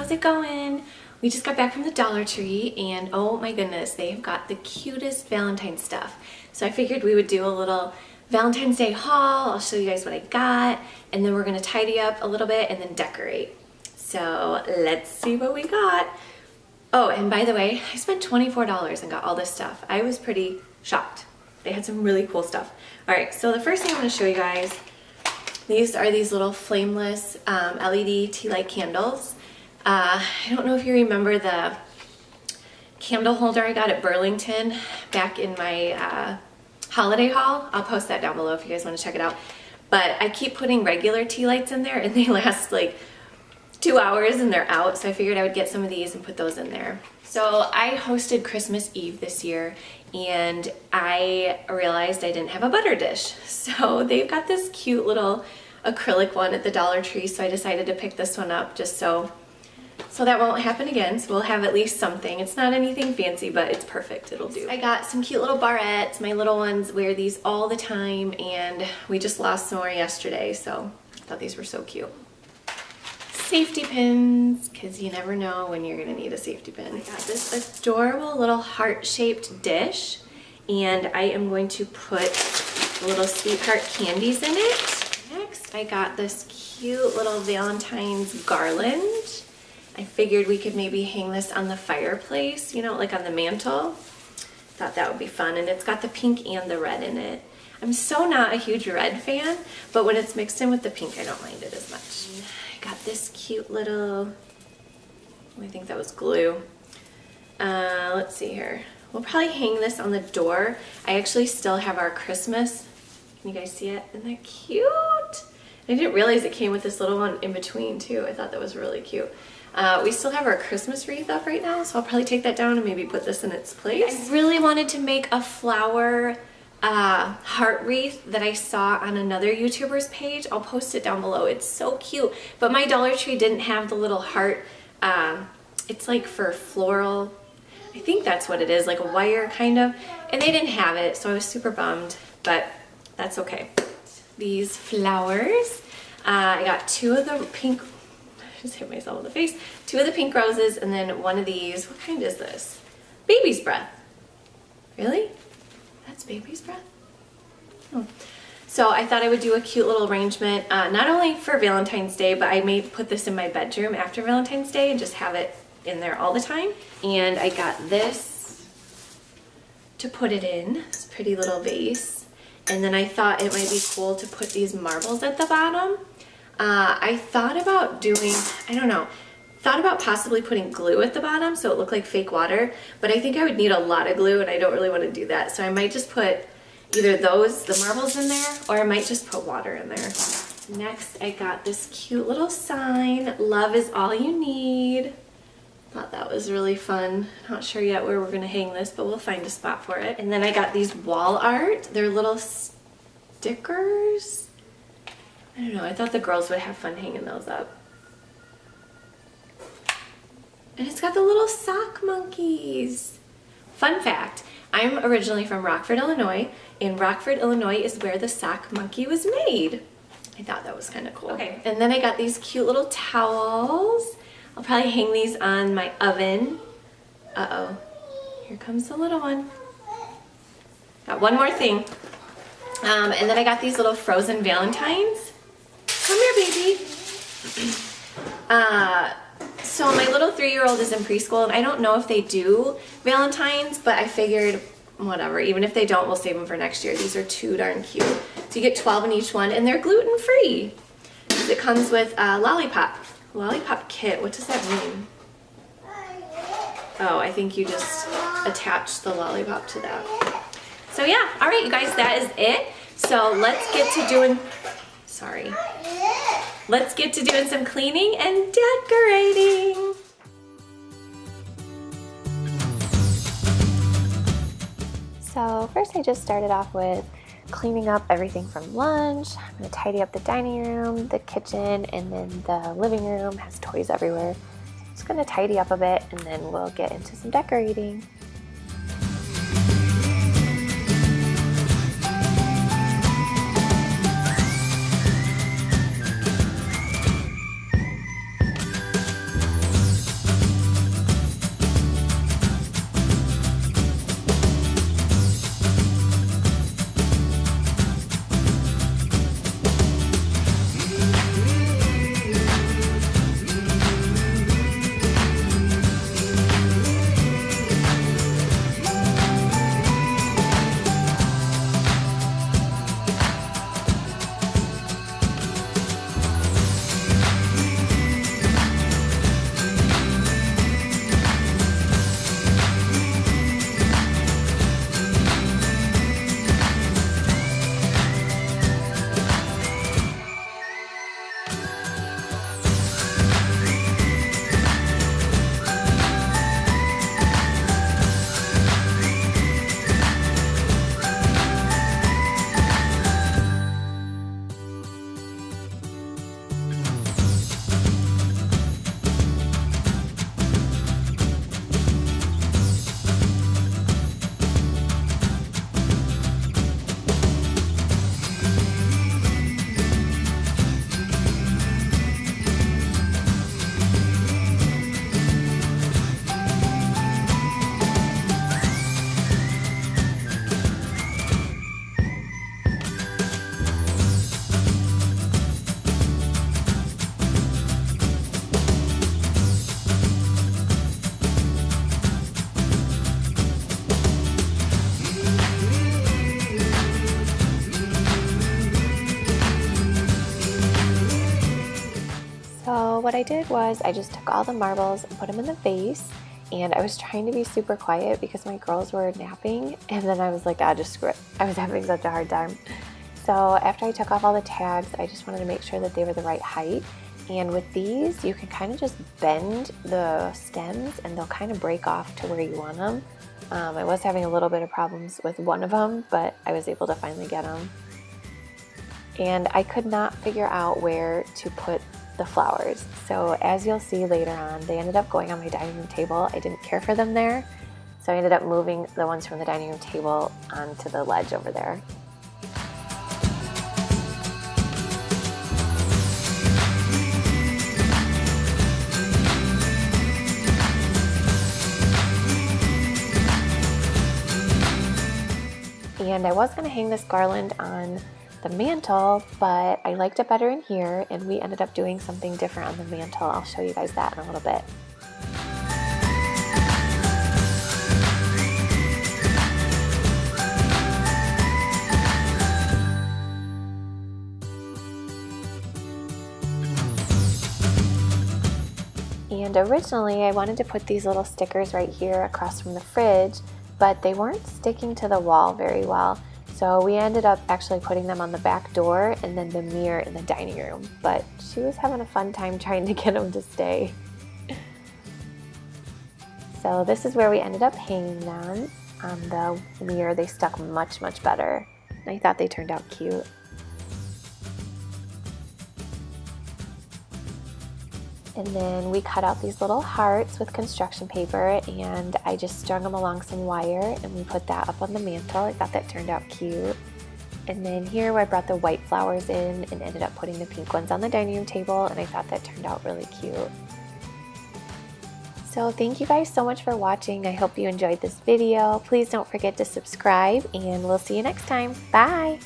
how's it going? We just got back from the Dollar Tree and oh my goodness, they've got the cutest Valentine's stuff. So I figured we would do a little Valentine's Day haul. I'll show you guys what I got and then we're gonna tidy up a little bit and then decorate. So let's see what we got. Oh, and by the way, I spent $24 and got all this stuff. I was pretty shocked. They had some really cool stuff. All right, so the first thing I want to show you guys, these are these little flameless LED tea light candles. I don't know if you remember the candle holder I got at Burlington back in my holiday haul. I'll post that down below if you guys want to check it out. But I keep putting regular tea lights in there and they last like 2 hours and they're out, so I figured I would get some of these and put those in there. So I hosted Christmas Eve this year and I realized I didn't have a butter dish. So they've got this cute little acrylic one at the Dollar Tree, so I decided to pick this one up just so that won't happen again. So we'll have at least something. It's not anything fancy, but it's perfect. It'll do. I got some cute little barrettes. My little ones wear these all the time and we just lost some more yesterday, so I thought these were so cute. Safety pins, because you never know when you're gonna need a safety pin. I got this adorable little heart-shaped dish and I am going to put little sweetheart candies in it. Next, I got this cute little Valentine's garland. I figured we could maybe hang this on the fireplace, you know, like on the mantle. Thought that would be fun, and it's got the pink and the red in it. I'm so not a huge red fan, but when it's mixed in with the pink, I don't mind it as much. I got this cute little, I think that was glue. Let's see here. We'll probably hang this on the door. I actually still have our Christmas. Can you guys see it? Isn't that cute? I didn't realize it came with this little one in between too. I thought that was really cute. We still have our Christmas wreath up right now, so I'll probably take that down and maybe put this in its place. I really wanted to make a flower heart wreath that I saw on another YouTuber's page. I'll post it down below. It's so cute, but my Dollar Tree didn't have the little heart. It's like for floral, I think that's what it is, like a wire kind of, and they didn't have it, so I was super bummed, but that's okay. These flowers, I got two of the pink, I just hit myself in the face, two of the pink roses, and then one of these. What kind is this? Baby's breath. Really? That's baby's breath? Oh. So I thought I would do a cute little arrangement, not only for Valentine's Day, but I may put this in my bedroom after Valentine's Day and just have it in there all the time. And I got this to put it in, this pretty little vase. And then I thought it might be cool to put these marbles at the bottom. I thought about doing, I don't know, thought about possibly putting glue at the bottom so it looked like fake water, but I think I would need a lot of glue and I don't really want to do that. So I might just put either those, the marbles in there, or I might just put water in there. Next, I got this cute little sign, love is all you need. Thought that was really fun. Not sure yet where we're going to hang this, but we'll find a spot for it. And then I got these wall art. They're little stickers. I don't know, I thought the girls would have fun hanging those up. And it's got the little sock monkeys. Fun fact, I'm originally from Rockford, Illinois, and Rockford, Illinois is where the sock monkey was made. I thought that was kind of cool. Okay, and then I got these cute little towels. I'll probably hang these on my oven. Uh-oh, here comes the little one. Got one more thing. And then I got these little frozen Valentines. Come here, baby. So my little 3-year-old is in preschool, and I don't know if they do Valentine's, but I figured, whatever, even if they don't, we'll save them for next year. These are too darn cute. So you get 12 in each one, and they're gluten-free. It comes with a lollipop kit. What does that mean? Oh, I think you just attach the lollipop to that. So yeah, all right, you guys, that is it. So let's get to doing, let's get to doing some cleaning and decorating. So first I just started off with cleaning up everything from lunch. I'm going to tidy up the dining room, the kitchen, and then the living room has toys everywhere. So I'm just going to tidy up a bit and then we'll get into some decorating. So what I did was I just took all the marbles and put them in the vase, and I was trying to be super quiet because my girls were napping, and then I was like, just screw it. I was having such a hard time. So after I took off all the tags, I just wanted to make sure that they were the right height. And with these, you can kind of just bend the stems and they'll kind of break off to where you want them. I was having a little bit of problems with one of them, but I was able to finally get them. And I could not figure out where to put the flowers. So as you'll see later on, they ended up going on my dining room table. I didn't care for them there, so I ended up moving the ones from the dining room table onto the ledge over there. And I was going to hang this garland on the mantle, but I liked it better in here, and we ended up doing something different on the mantle. I'll show you guys that in a little bit. And originally I wanted to put these little stickers right here across from the fridge, but they weren't sticking to the wall very well. So we ended up actually putting them on the back door and then the mirror in the dining room. But she was having a fun time trying to get them to stay. So this is where we ended up hanging them on the mirror. They stuck much, much better. I thought they turned out cute. And then we cut out these little hearts with construction paper, and I just strung them along some wire, and we put that up on the mantle. I thought that turned out cute. And then here I brought the white flowers in and ended up putting the pink ones on the dining room table, and I thought that turned out really cute. So thank you guys so much for watching. I hope you enjoyed this video. Please don't forget to subscribe, and we'll see you next time. Bye!